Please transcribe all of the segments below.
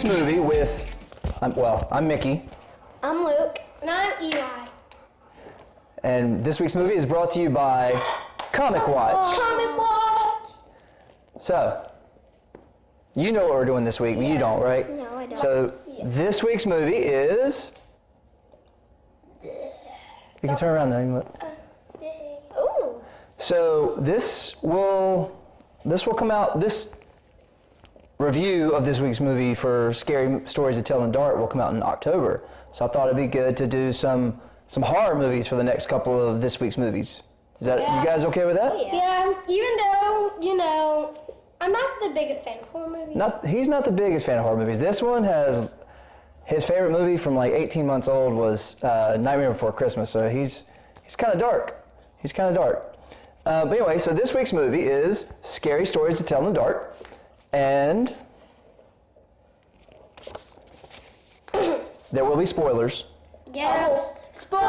movie with, I'm Mickey. I'm Luke. And I'm Eli. And this week's movie is brought to you by Comic Watch. Comic Watch! So, you know what we're doing this week, but you don't, right? No, I don't. So, this week's movie is... You can turn around now. You can look. Ooh. So, this will come out, this review of this week's movie for Scary Stories to Tell in the Dark will come out in October. So I thought it'd be good to do some horror movies for the next couple of this week's movies. Is that you guys okay with that? Yeah, even though, I'm not the biggest fan of horror movies. He's not the biggest fan of horror movies. This one has, his favorite movie from like 18 months old was Nightmare Before Christmas, so he's kind of dark. He's kind of dark. But anyway, so this week's movie is Scary Stories to Tell in the Dark, and there will be spoilers. Yes. Oh. Spoiler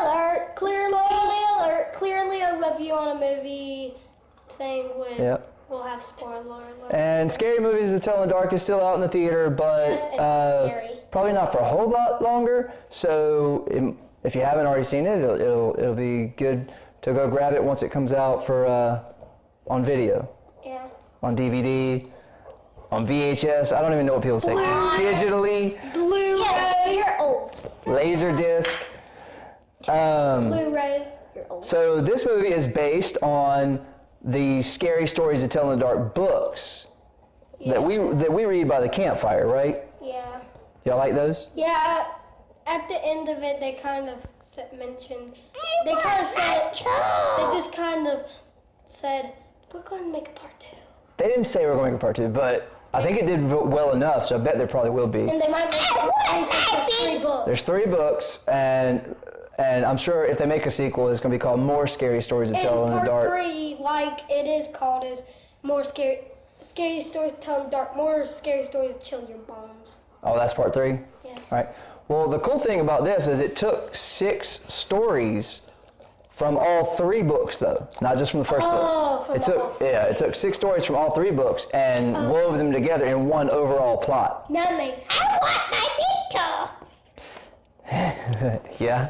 alert. Clearly a review on a movie thing will have spoiler alert. And Scary Movies to Tell in the Dark is still out in the theater, but probably not for a whole lot longer. So if you haven't already seen it, it'll be good to go grab it once it comes out for on video. Yeah. On DVD, on VHS. I don't even know what people say. Digitally. Blu-ray. Yeah, you're old. Laserdisc. Blu-ray. You're old. So this movie is based on the Scary Stories to Tell in the Dark books that we read by the campfire, right? Yeah. Y'all like those? Yeah. At the end of it, they kind of mentioned. They just kind of said, we're going to make a part 2. They didn't say we're going to make a part 2, but I think it did well enough, so I bet there probably will be. And they might make there's 3 books. There's 3 books, and I'm sure if they make a sequel, it's going to be called More Scary Stories to Tell in the Dark. Part 3, like it is called, is More Scary Stories to Tell in the Dark. More Scary Stories to Chill Your Bones. Oh, that's part 3? Yeah. All right. Well, the cool thing about this is it took 6 stories from all 3 books, though, not just from the first book. It took 6 stories from all 3 books and wove them together in one overall plot. That makes sense. I want my pizza. Yeah.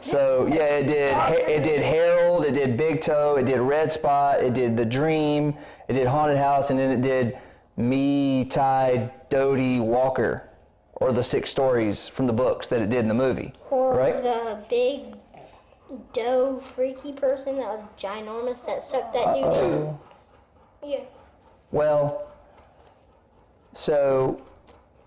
So yeah, it did Harold, it did Big Toe, it did Red Spot, it did The Dream, it did Haunted House, and then it did Me, Ty, Dodie, Walker, or the 6 stories from the books that it did in the movie. Or right? the big doe freaky person that was ginormous that sucked that dude in. Yeah. Well, so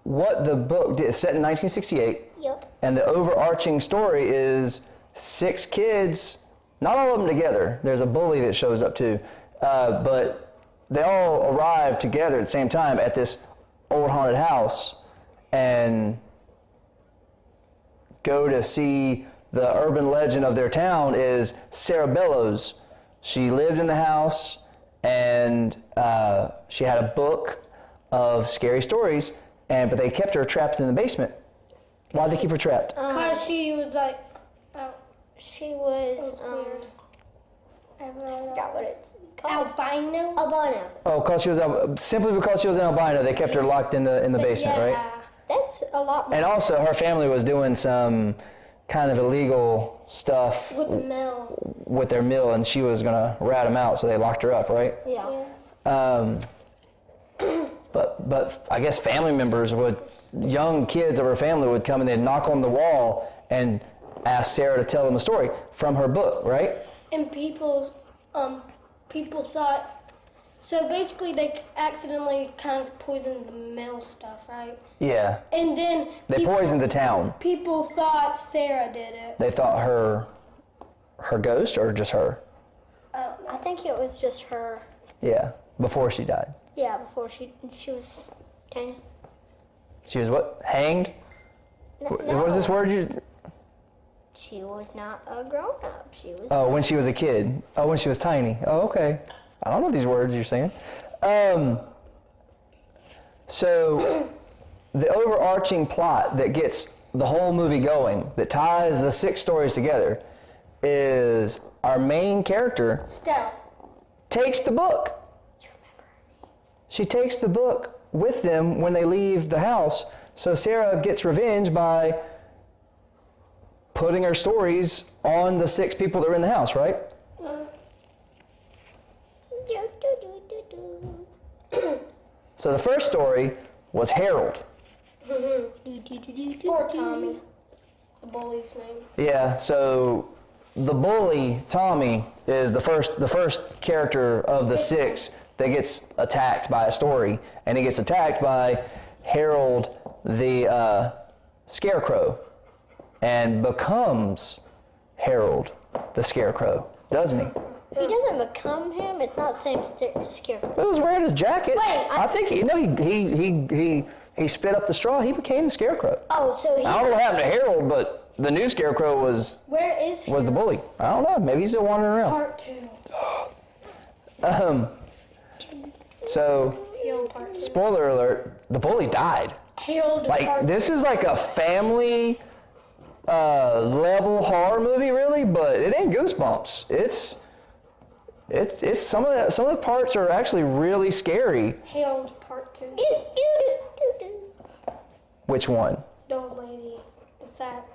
what the book did, it's set in 1968. Yep. And the overarching story is 6 kids, not all of them together. There's a bully that shows up too. But they all arrive together at the same time at this old haunted house and go to see the urban legend of their town is Sarah Bellows. She lived in the house and she had a book of scary stories, but they kept her trapped in the basement. Why'd they keep her trapped? Because she was like, she was, weird. I forgot what it's called. Albino? Albino. Oh, simply because she was an albino, they kept her locked in the basement, right? That's a lot more. And also, her family was doing some kind of illegal stuff With the mill. with their mill, and she was gonna rat them out, so they locked her up, right? Yeah. But I guess family members young kids of her family would come and they'd knock on the wall and ask Sarah to tell them a story from her book, right? And people thought, so basically they accidentally kind of poisoned the mill stuff, right? Yeah. And then They poisoned the town. People thought Sarah did it. They thought her ghost or just her? I don't know. I think it was just her. Yeah, before she died. Yeah, before she was kind of. She was what? Hanged? No. What is this word you... She was not a grown-up. She was. Oh, when she was a kid. Oh, when she was tiny. Oh, okay. I don't know these words you're saying. So, the overarching plot that gets the whole movie going, that ties the 6 stories together, is our main character Stella. takes the book. She takes the book with them when they leave the house. So Sarah gets revenge by putting her stories on the 6 people that are in the house, right? So the first story was Harold. Poor Tommy. The bully's name. Yeah, so the bully, Tommy, is the first character of the 6 that gets attacked by a story, and he gets attacked by Harold the Scarecrow, and becomes Harold the Scarecrow, doesn't he? He doesn't become him. It's not the same Scarecrow. He was wearing his jacket. Wait, I think he spit up the straw. He became the Scarecrow. Oh, so he. I don't know what happened to Harold, but the new Scarecrow was the bully. I don't know. Maybe he's still wandering around. Part 2. So, spoiler alert: the bully died. Harold. Like this is like a family level horror movie, really, but it ain't Goosebumps. It's some of the parts are actually really scary. Harold Part 2. Which one? The old lady. The fat.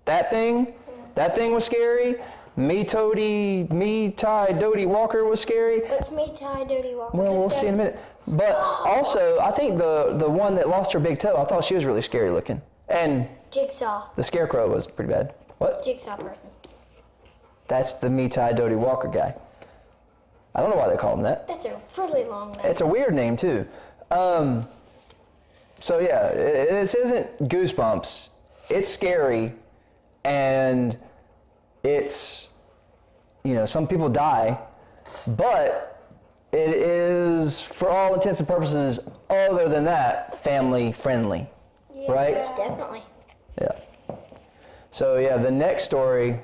That thing? Yeah. That thing was scary. Me Ty Dodie Walker was scary. What's me, Ty Dirty Walker? Well, we'll see in a minute. But also, I think the one that lost her big toe, I thought she was really scary looking. And Jigsaw. the Scarecrow was pretty bad. What? Jigsaw person. That's the Me Ty Dodie Walker guy. I don't know why they call him that. That's a really long name. It's a weird name too. So yeah, this isn't Goosebumps. It's scary, and it's, some people die, but it is, for all intents and purposes, other than that, family friendly, right? Definitely. Yeah. So yeah, the next story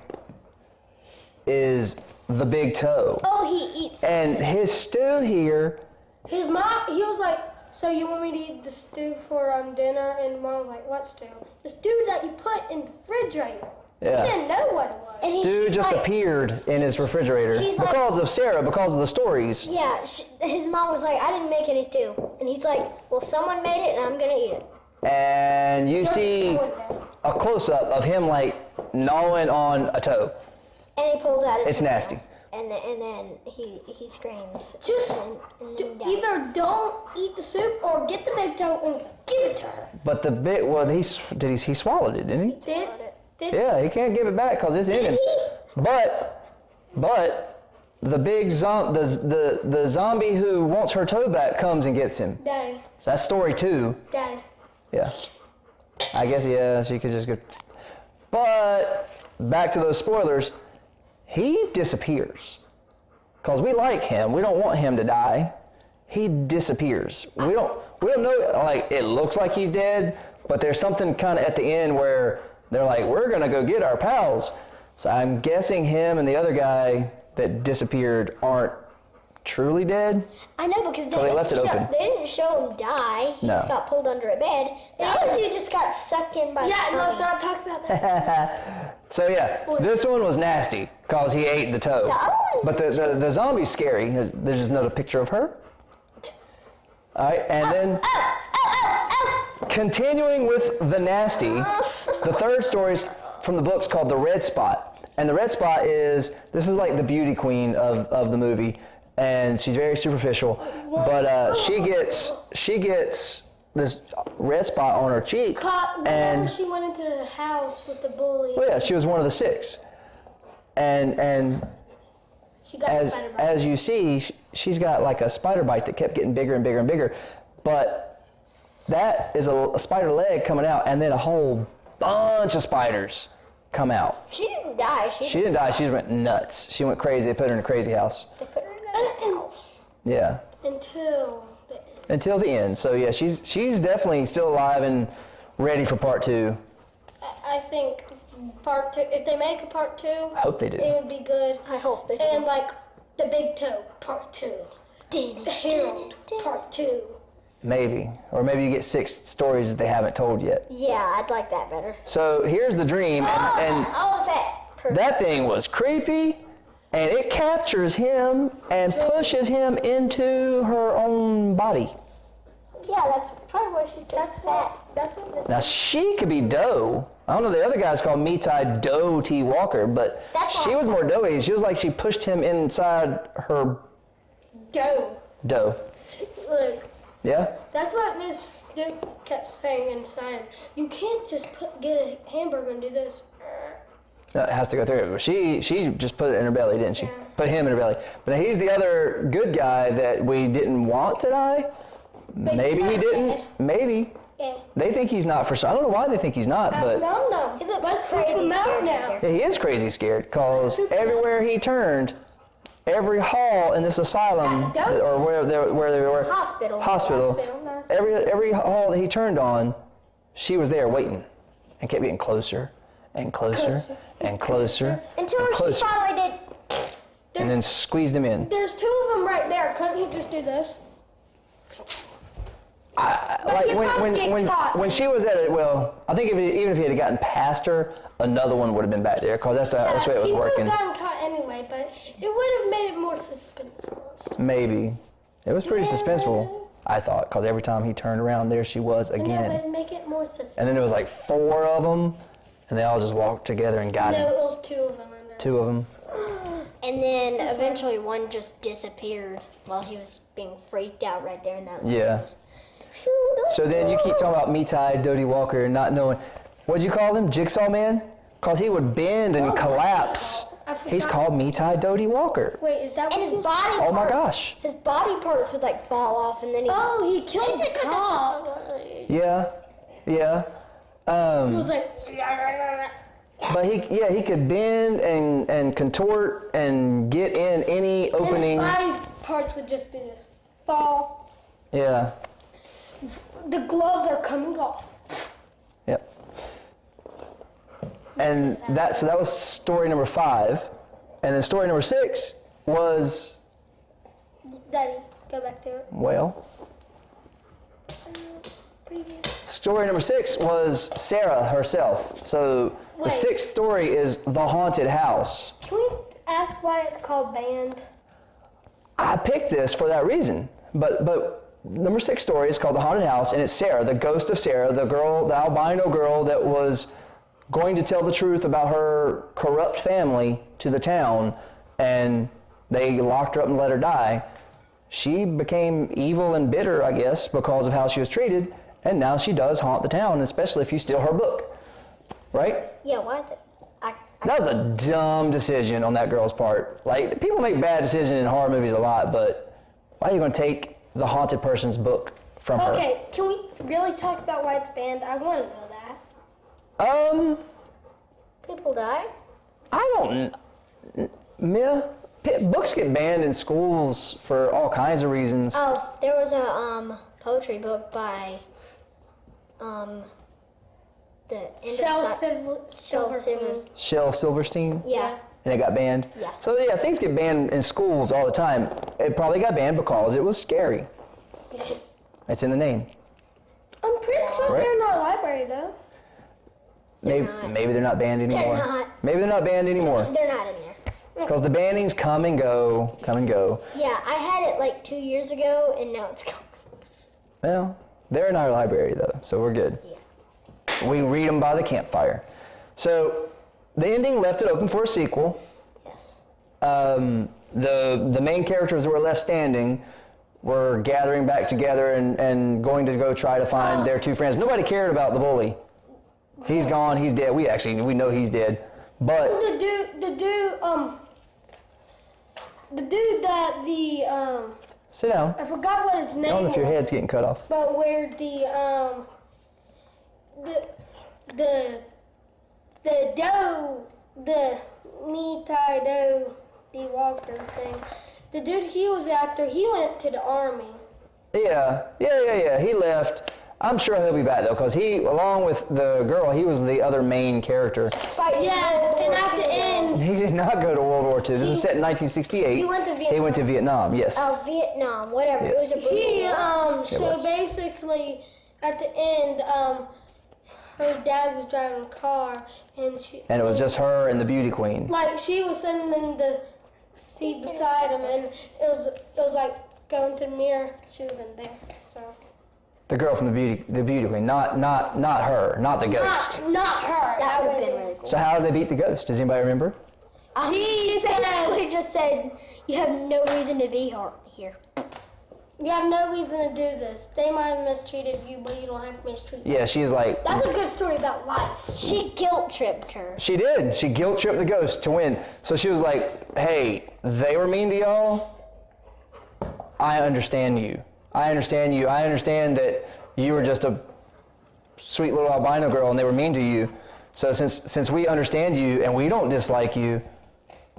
is the Big Toe. Oh, he eats. And his stew here. His mom, he was like, so you want me to eat the stew for dinner? And mom was like, what stew? The stew that you put in the refrigerator. Yeah. She didn't know what it was. And Stew she's just like- appeared in his refrigerator She's like- because of Sarah, because of the stories. Yeah, his mom was like, I didn't make any stew. And he's like, well, someone made it and I'm going to eat it. And you see a close-up of him like gnawing on a toe. And he pulls out his It's nasty. And then he screams. Just and then dies. either don't eat the soup or get the big toe and give it to her. But the big, well, he swallowed it, didn't he? Did Yeah, he can't give it back because it's in him. But the big the zombie who wants her toe back comes and gets him. Daddy, So that's story 2. Daddy. Yeah. I guess, yeah, she could just go. But back to those spoilers, he disappears. Because we like him. We don't want him to die. He disappears. We don't know, like, it looks like he's dead, but there's something kind of at the end where they're like, we're going to go get our pals. So I'm guessing him and the other guy that disappeared aren't truly dead. I know, because they left it open. They didn't show him die. He just got pulled under a bed. The other dude just got sucked in by Yeah, the let's tummy. not talk about that. So yeah, this one was nasty because he ate the toe. The other one But the zombie's scary. There's just another picture of her. All right, and then continuing with the nasty, the third story is from the books called The Red Spot. And the red spot this is like the beauty queen of the movie, and she's very superficial, but she gets this red spot on her cheek. Whenever And she went into the house with the bully, well, yeah, she was one of the 6. And she got the spider bite. as you see, she's got like a spider bite that kept getting bigger and bigger and bigger. But that is a spider leg coming out, and then a whole bunch of spiders come out. She didn't die. She didn't die. She just went nuts. She went crazy. They put her in a crazy house. They put her in a house. Yeah. Until the end. Until the end. So yeah, she's definitely still alive and ready for part 2. I think part 2, if they make a part 2, I hope they do. it would be good. I hope they do. And like the Big Toe part 2, the Harold part 2. Maybe. Or maybe you get 6 stories that they haven't told yet. Yeah, I'd like that better. So here's the dream, and Elephant. that thing was creepy, and it captures him and pushes him into her own body. Yeah, that's probably what she said. That's fat. That's what Miss. Now she could be dough. I don't know, the other guy's called Mitai Dough T. Walker, but That's she was more doughy. She was like she pushed him inside her Dough. dough. Look, Yeah? that's what Miss Duke kept saying and saying. You can't just get a hamburger and do this. That has to go through it. She just put it in her belly, didn't she? Yeah. Put him in her belly. But he's the other good guy that we didn't want to die. Maybe he didn't. Maybe. Yeah. They think he's not for sure. I don't know why they think he's not, but No. He looks Let's crazy poop him out scared now. right there. yeah, he is crazy scared because everywhere he turned, every hall in this asylum Don't- or where they were, Hospital. hospital, Nice. every hall that he turned on, she was there waiting and kept getting closer and closer and closer Until and she closer, finally did. and then squeezed him in. There's two of them right there. Couldn't he just do this? Like he probably get caught. when she was at it, well, I think even if he had gotten past her, another one would have been back there because that's the way it was he working. would have gotten caught anyway, but it would have made it more suspenseful. Maybe it was pretty suspenseful, I thought, because every time he turned around, there she was No, but again. it'd make it more suspenseful. And then there was like 4 of them, and they all just walked together and got No, him. it was 2 of them in there. 2 of them. And then eventually one just disappeared while he was being freaked out right there in that. Yeah. So then you keep talking about Mitai Dodie Walker and not knowing. What'd you call him? Jigsaw Man? Because he would bend and collapse. I forgot. He's called Mitai Dodie Walker. Wait, is that And what his he was? body. Oh my part- gosh. His body parts would like fall off, and then he. Oh, he killed the cop. Yeah. Yeah. He was like, But he could bend and contort and get in any and opening. his body parts would just do this. Fall. Yeah. The gloves are coming off. Yep. And that was story number 5. And then story number 6 was, Daddy, go back to it. well, Previous. story number 6 was Sarah herself. So the Wait. 6th story is The Haunted House. Can we ask why it's called Band? I picked this for that reason. But number 6 story is called The Haunted House, and it's Sarah, the ghost of Sarah, the girl, the albino girl that was going to tell the truth about her corrupt family to the town, and they locked her up and let her die. She became evil and bitter, I guess, because of how she was treated, and now she does haunt the town, especially if you steal her book. Right? Yeah, why is it? That was a dumb decision on that girl's part. Like, people make bad decisions in horror movies a lot, but why are you going to take the haunted person's book from her? Okay, can we really talk about why it's banned? I want to know that. People die. I don't. Books get banned in schools for all kinds of reasons. Oh, there was a poetry book by the Shel Shel Silverstein. Shel Silverstein, Yeah. and it got banned. Yeah. So yeah, things get banned in schools all the time. It probably got banned because it was scary. It's in the name. I'm pretty sure Right. they're in our library though. Maybe they're not banned anymore. not. Maybe they're not banned anymore They're not in there. because the bannings come and go, come and go. Yeah, I had it like 2 years ago, and now it's gone. Well, they're in our library though, so we're good. Yeah. We read them by the campfire. So the ending left it open for a sequel. Yes. The main characters that were left standing were gathering back together and going to go try to find their 2 friends. Nobody cared about the bully. He's gone. He's dead. We know he's dead. But The dude that sit down. I forgot what his I name don't know if your was. head's getting cut off. But where the me tie dough the Walker thing, the dude he was after, he went to the army. Yeah. He left. I'm sure he'll be back though, because he, along with the girl, he was the other main character. Yeah, and at the end, He did not go to World War II. This is set in 1968. he went to Vietnam. He went to Vietnam. Yes. Oh, Vietnam, whatever. It was a brutal He war. so was. basically at the end, her dad was driving a car and And it was just her and the beauty queen. like she was sitting in the seat beside him, and it was like going to the mirror. She was in there. So The girl from the beauty queen, not her, not the ghost. Not her. That would have been really cool. So how did they beat the ghost? Does anybody remember? She basically just said, "You have no reason to be here." You have no reason to do this. They might have mistreated you, but you don't have to mistreat them. Yeah, she's like. That's a good story about life. She guilt tripped her. She did. She guilt tripped the ghost to win. So she was like, "Hey, they were mean to y'all. I understand you. I understand you. I understand that you were just a sweet little albino girl and they were mean to you. So since we understand you and we don't dislike you,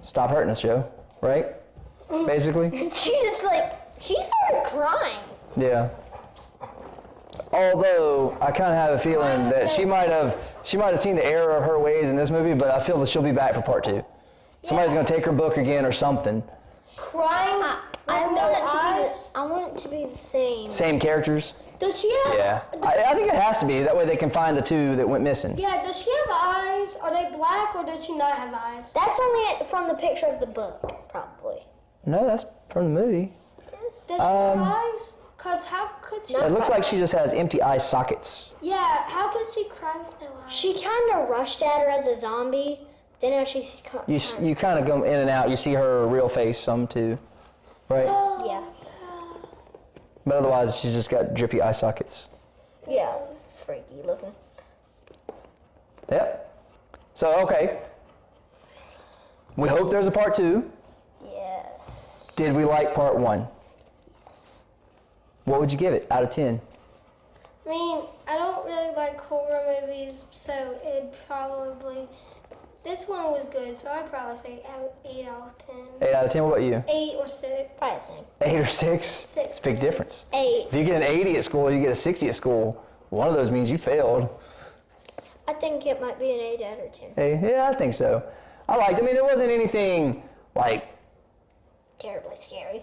stop hurting us, Joe." Right? Basically. She started crying. Yeah. Although I kind of have a feeling that she might have seen the error of her ways in this movie, but I feel that she'll be back for part 2. Somebody's gonna take her book again or something. Crying. I with no eyes. want it to be the same. Same characters. Does she have? Yeah. I think it has to be. That way they can find the 2 that went missing. Yeah. Does she have eyes? Are they black or does she not have eyes? That's only from the picture of the book, probably. No, that's from the movie. Does she have eyes? Cause how could she? It looks like she just has empty eye sockets. Yeah. How could she cry with no eyes? She kind of rushed at her as a zombie. Then as she's You kind of go in and out. You see her real face some too, right? yeah. But otherwise, she's just got drippy eye sockets. Yeah. Freaky looking. Yep. So, okay. We hope there's a part 2. Yes. Did we like part 1? Yes. What would you give it out of 10? I mean, I don't really like horror movies, so it'd probably. This one was good, so I'd probably say 8 out of 10. 8 out of 10, what about you? 8 or 6. Probably the same. 8 or 6? 6. It's a big difference. 8. If you get an 80 at school, you get a 60 at school, one of those means you failed. I think it might be an 8 out of 10. Hey, yeah, I think so. I mean, there wasn't anything, like, Terribly scary.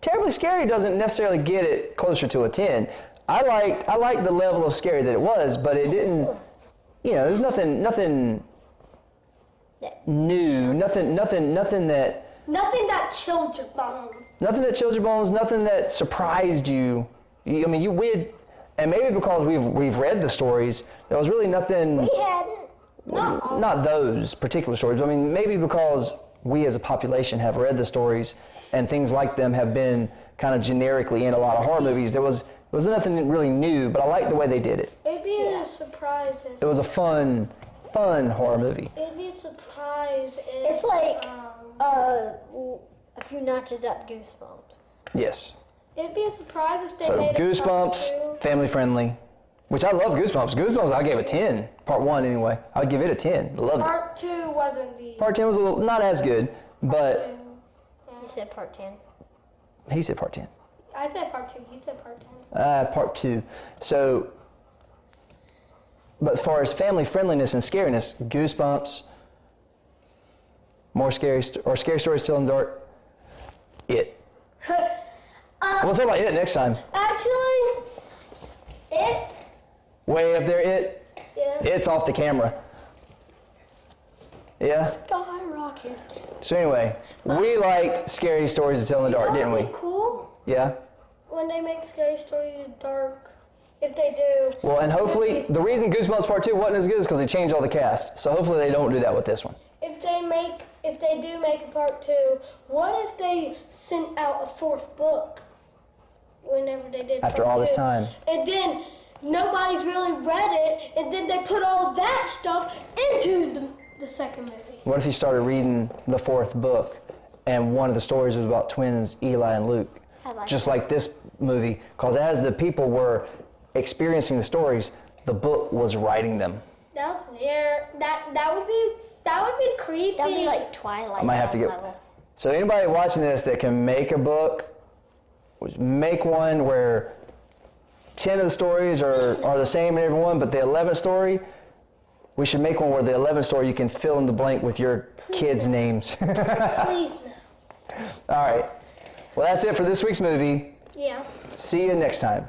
terribly scary doesn't necessarily get it closer to a 10. I like the level of scary that it was, but it didn't, there's nothing new, nothing that Nothing that chilled your bones. Nothing that chilled your bones, nothing that surprised you. And maybe because we've read the stories, there was really nothing. We hadn't. Not those particular stories. I mean, maybe because we as a population have read the stories, and things like them have been kind of generically in a lot of horror movies. There was nothing really new, but I like the way they did it. It'd be a surprise if. It was a fun horror movie. It'd be a surprise if. It's like a few notches up Goosebumps. Yes. It'd be a surprise if they So made a part Goosebumps, 2. family friendly, which I love Goosebumps. Goosebumps, I gave a 10. Part 1 anyway. I would give it a 10. Loved it. Part 2 wasn't the. Part 10 was a little not as good, but You said part 10. he said part 10. I said part 2. He said part 10. Part 2. So, but as far as family friendliness and scariness, Goosebumps, more scary stories still in the dark. It. We'll talk about It next time. Actually, it. Way up there, It. Yeah. It's off the camera. Yeah. Skyrocket. So anyway, we liked scary stories to tell in the dark, didn't we? That'd be cool Yeah. when they make scary stories dark. If they do. Well, and hopefully, the reason Goosebumps Part 2 wasn't as good is because they changed all the cast. So hopefully they don't do that with this one. If they do make a part 2, what if they sent out a 4th book? Whenever they did. After part all this 2. time. And then nobody's really read it, and then they put all that stuff into the second movie. What if you started reading the 4th book and one of the stories was about twins Eli and Luke? Just like this movie, because as the people were experiencing the stories, the book was writing them. That's weird. That would be creepy. That'd be like Twilight. I might have to get. level. So anybody watching this that can make a book, make one where 10 of the stories are the same in every one, but the 11th story, we should make one where the 11th story you can fill in the blank with your kids' names. Please no. All right. Well, that's it for this week's movie. Yeah. See you next time.